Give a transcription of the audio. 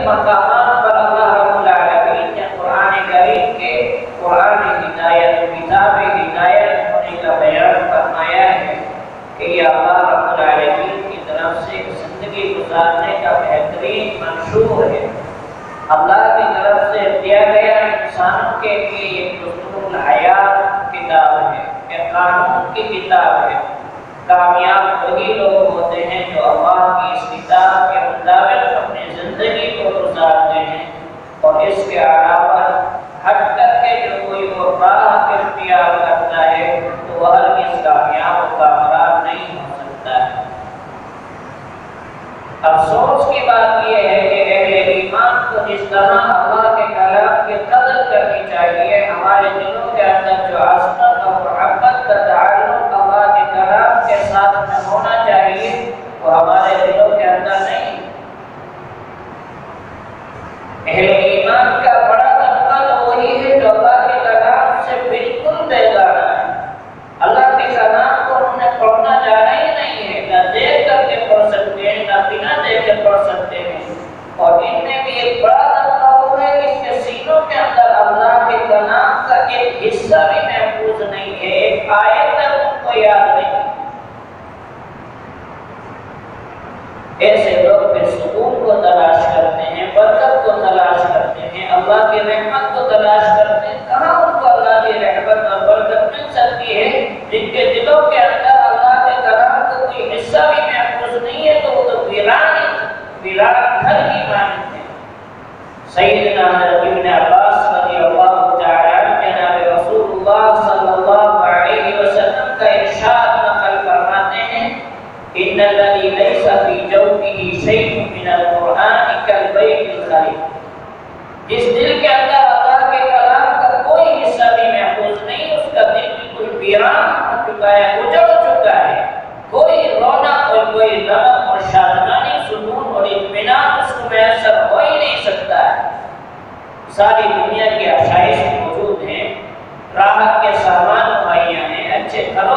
مقامات پر اللہ رب العالمین نے قرآن کریم کے قرآن ہدایت کتاب ہدایت ہونے کا بیان فرمایا ہے کہ یہ اللہ رب العالمین کی طرف سے زندگی گزارنے کا بہترین منشور ہے۔ اللہ کی طرف سے دیا گیا انسانوں کے لیے ایک دستور الحیات کتاب ہے، ایک قانون کی کتاب ہے۔ کامیاب وہی لوگ ہوتے ہیں جو اللہ کی اس کتاب کے مطابق اپنی زندگی کو گزارتے ہیں، اور اس کے علاوہ ہٹ کر کے جو کوئی وہ راہ اختیار کرتا ہے تو وہ ہرگز کامیاب و کامیاب نہیں ہو سکتا ہے۔ افسوس کی بات یہ ہے کہ اہل ایمان کو جس طرح اللہ کے کلام کی قدر کرنی چاہیے، ہمارے دلوں کے اندر جو عظمت اور محبت کا تعلق اللہ کے کلام کے ساتھ میں ہونا چاہیے وہ ہمارے دلوں کے اندر نہیں۔ اہل ایمان کا بڑا طبقہ تو وہی ہے جو اللہ کے کلام سے بالکل بیگانہ ہے۔ اللہ کے کلام کو انہوں نے پڑھنا جانا ہی نہیں ہے، نہ دیکھ کر کے پڑھ سکتے ہیں نہ بنا دیکھ کے پڑھ سکتے ہیں۔ اور ان میں بھی ایک بڑا طبقہ وہ ہے جس کے سینوں کے اندر اللہ کے کلام کا ایک حصہ بھی محفوظ نہیں ہے، ایک آیت تک ان کو یاد نہیں۔ ایسے لوگ پھر سکون کو تلاش کرتے ہیں، برکت کو تلاش کرتے ہیں، اللہ کی رحمت کو تلاش کرتے ہیں۔ کہاں ان کو اللہ کی رحمت اور برکت مل سکتی ہے جن کے دلوں کے اندر اللہ کے کلام کا کوئی حصہ بھی محفوظ نہیں ہے؟ تو وہ تو ویران گھر کی مانند ہے۔ سیدنا حضرت ابن عباس رضی اللہ تعالی عنہ جناب رسول اللہ صلی اللہ علیہ وسلم کا ارشاد نقل فرماتے ہیں، ان الذي ليس في جوفه شيء من القرآن كالبيت الخرب۔ جس دل کے اندر اللہ کے کلام کا کوئی حصہ بھی محفوظ نہیں، اس کا دل بالکل ویران ہو چکا ہے، اجڑ چکا ہے۔ کوئی رونق اور کوئی رغم اور شادمانی، سکون اور اطمینان اس کو میسر ہو ہی نہیں سکتا ہے۔ ساری دنیا کی آسائش موجود ہیں، راحت کے سامان مہیا ہیں، اچھے گھر